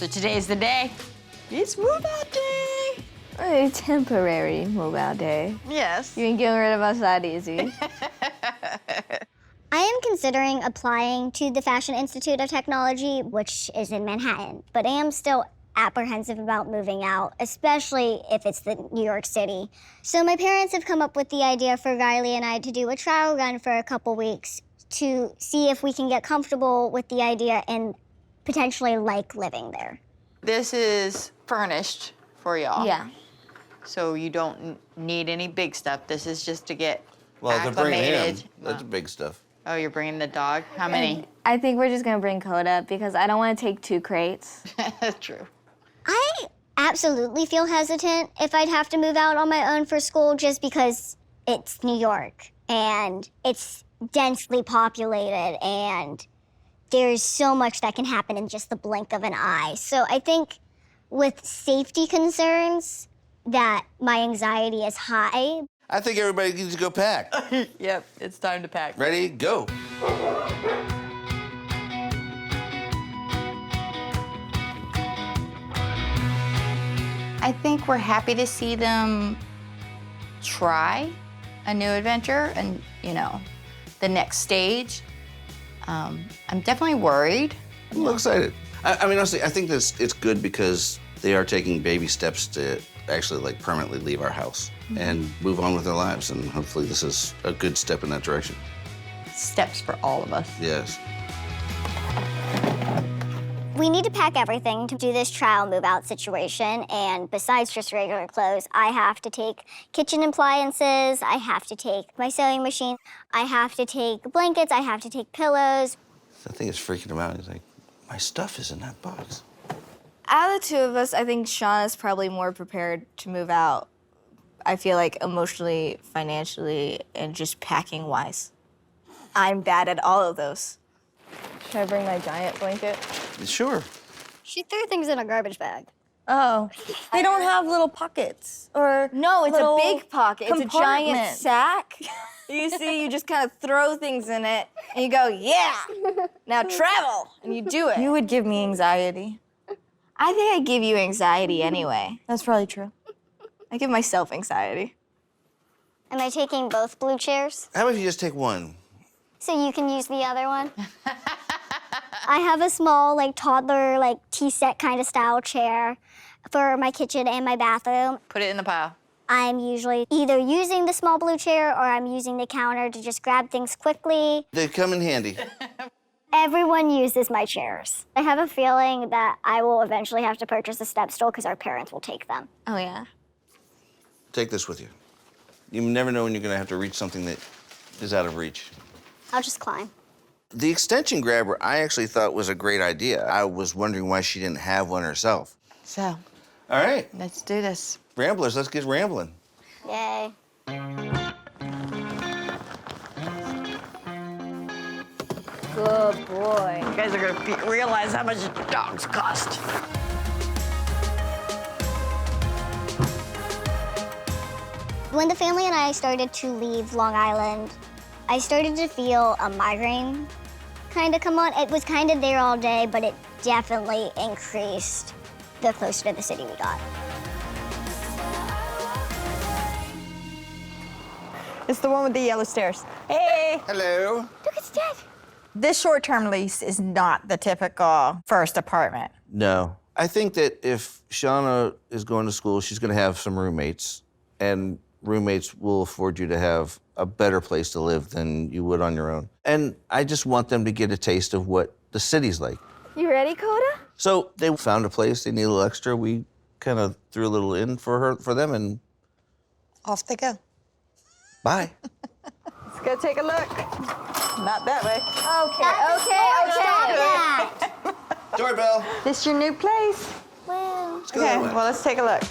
So today's the day. It's move-out day. A temporary move-out day. Yes. You ain't getting rid of us that easy. I am considering applying to the Fashion Institute of Technology, which is in Manhattan, but I am still apprehensive about moving out, especially if it's the New York City. So my parents have come up with the idea for Riley and I to do a trial run for a couple weeks to see if we can get comfortable with the idea and potentially like living there. This is furnished for y'all. Yeah. So you don't need any big stuff. This is just to get Well, to bring him, acclimated. that's big stuff. Oh, you're bringing the dog? How many? I think we're just gonna bring Coda because I don't want to take 2 crates. True. I absolutely feel hesitant if I'd have to move out on my own for school just because it's New York and it's densely populated and there's so much that can happen in just the blink of an eye. So I think with safety concerns that my anxiety is high. I think everybody needs to go pack. Yep, it's time to pack. Ready? Go. I think we're happy to see them try a new adventure and, you know, the next stage. I'm definitely worried. I'm a little excited. I mean, honestly, I think it's good because they are taking baby steps to actually, like, permanently leave our house and move on with their lives. And hopefully this is a good step in that direction. Steps for all of us. Yes. We need to pack everything to do this trial move out situation, and besides just regular clothes, I have to take kitchen appliances, I have to take my sewing machine, I have to take blankets, I have to take pillows. I think it's freaking him out. He's like, my stuff is in that box. Out of the 2 of us, I think Shauna's probably more prepared to move out. I feel like emotionally, financially, and just packing-wise. I'm bad at all of those. Should I bring my giant blanket? Sure. She threw things in a garbage bag. Oh, they don't have little pockets or No, it's a little big pocket. It's a giant compartments. sack. You see, you just kind of throw things in it, and you go, yeah, now travel, and you do it. You would give me anxiety. I think I give you anxiety anyway. That's probably true. I give myself anxiety. Am I taking both blue chairs? How about if you just take one? So you can use the other one? I have a small, like, toddler, like, tea set kind of style chair for my kitchen and my bathroom. Put it in the pile. I'm usually either using the small blue chair or I'm using the counter to just grab things quickly. They come in handy. Everyone uses my chairs. I have a feeling that I will eventually have to purchase a step stool because our parents will take them. Oh, yeah? Take this with you. You never know when you're gonna have to reach something that is out of reach. I'll just climb. The extension grabber I actually thought was a great idea. I was wondering why she didn't have one herself. So, All right, let's do this. ramblers, let's get rambling. Yay. Good boy. You guys are gonna realize how much dogs cost. When the family and I started to leave Long Island, I started to feel a migraine kind of come on. It was kind of there all day, but it definitely increased the closer to the city we got. It's the one with the yellow stairs. Hey! Hello. Look, it's dead. This short-term lease is not the typical first apartment. No. I think that if Shauna is going to school, she's gonna have some roommates, and roommates will afford you to have a better place to live than you would on your own. And I just want them to get a taste of what the city's like. You ready, Coda? So they found a place, they need a little extra. We kind of threw a little in for them, and Off they go. bye. Let's go take a look. Not that way. Stop that. Doorbell. This your new place? Well, Let's go Okay, that way. well, let's take a look.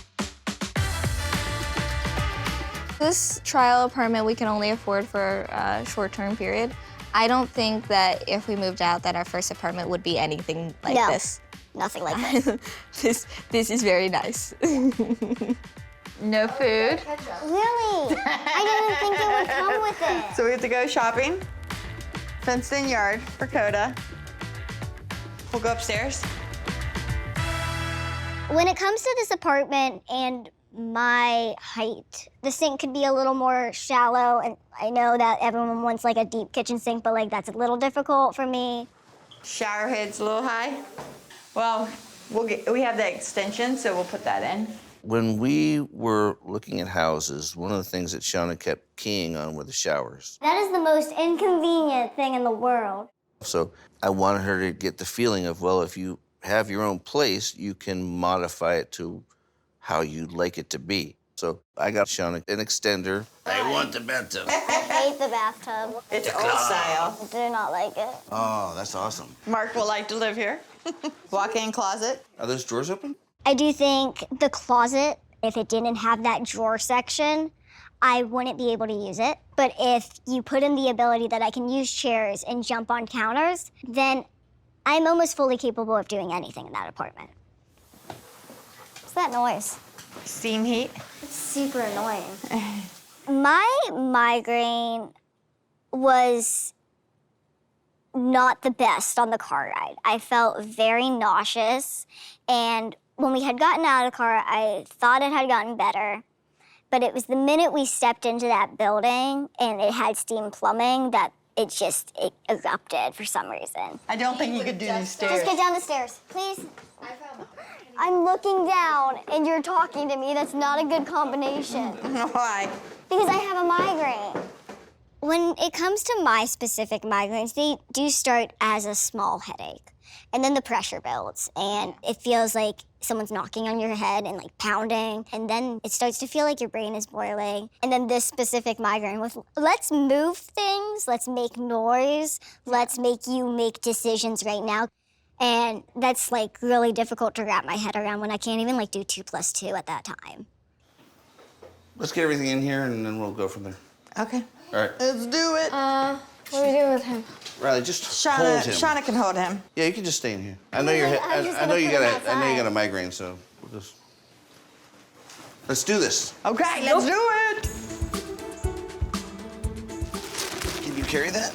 This trial apartment we can only afford for a short-term period. I don't think that if we moved out that our first apartment would be anything like No. this. nothing like this. This is very nice. No food. Really? I didn't think it would come with it. So we have to go shopping. Fenced-in yard for Coda. We'll go upstairs. When it comes to this apartment and my height, the sink could be a little more shallow, and I know that everyone wants like a deep kitchen sink, but like that's a little difficult for me. Shower head's a little high. Well, we have the extension, so we'll put that in. When we were looking at houses, one of the things that Shauna kept keying on were the showers. That is the most inconvenient thing in the world. So I wanted her to get the feeling of, well, if you have your own place, you can modify it to how you'd like it to be. So I got Shauna an extender. I want the bathtub. I hate the bathtub. It's old style. I do not like it. Oh, that's awesome. Mark will like to live here. Walk-in closet. Are those drawers open? I do think the closet, if it didn't have that drawer section, I wouldn't be able to use it. But if you put in the ability that I can use chairs and jump on counters, then I'm almost fully capable of doing anything in that apartment. What's that noise? Steam heat. It's super annoying. My migraine was not the best on the car ride. I felt very nauseous, and when we had gotten out of the car, I thought it had gotten better, but it was the minute we stepped into that building and it had steam plumbing that it erupted for some reason. I don't think you could do these stairs. Just get down the stairs, please. I'm looking down and you're talking to me. That's not a good combination. Why? Because I have a migraine. When it comes to my specific migraines, they do start as a small headache. And then the pressure builds, and it feels like someone's knocking on your head and like pounding. And then it starts to feel like your brain is boiling. And then this specific migraine with, let's move things, let's make noise, let's make you make decisions right now. And that's like really difficult to wrap my head around when I can't even like do 2 + 2 at that time. Let's get everything in here and then we'll go from there. Okay. All right. Let's do it. What do we do with him? Riley, just Shauna, hold him. Shauna can hold him. Yeah, you can just stay in here. I know you're. I was just I know gonna you put him got. I know you got a outside. migraine, so we'll just. Let's do this. Okay, let's do it. Can you carry that?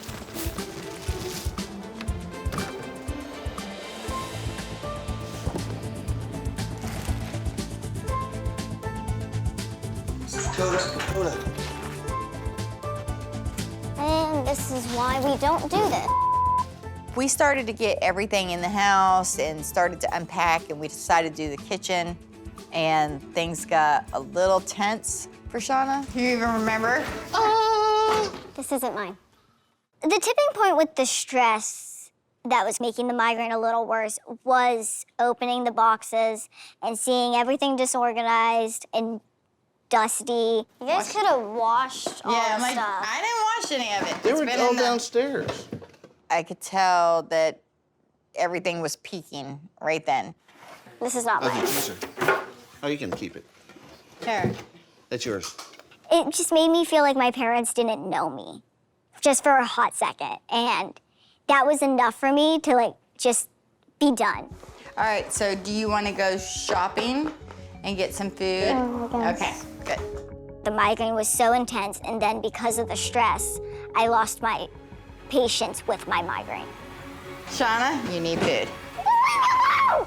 Coda. And this is why we don't do this. We started to get everything in the house and started to unpack, and we decided to do the kitchen, and things got a little tense for Shauna. Do you even remember? This isn't mine. The tipping point with the stress that was making the migraine a little worse was opening the boxes and seeing everything disorganized and dusty. You guys could have washed all Yeah, the like, stuff. I didn't wash any of it. They It's were been all in the- downstairs. I could tell that everything was peaking right then. This is not Okay, mine. sir. Oh, you can keep it. Here. That's yours. It just made me feel like my parents didn't know me, just for a hot second. And that was enough for me to like just be done. All right, so do you want to go shopping and get some food? Yeah, I guess. Okay, good. The migraine was so intense, and then because of the stress, I lost my patience with my migraine. Shauna, you need food. Leave me alone!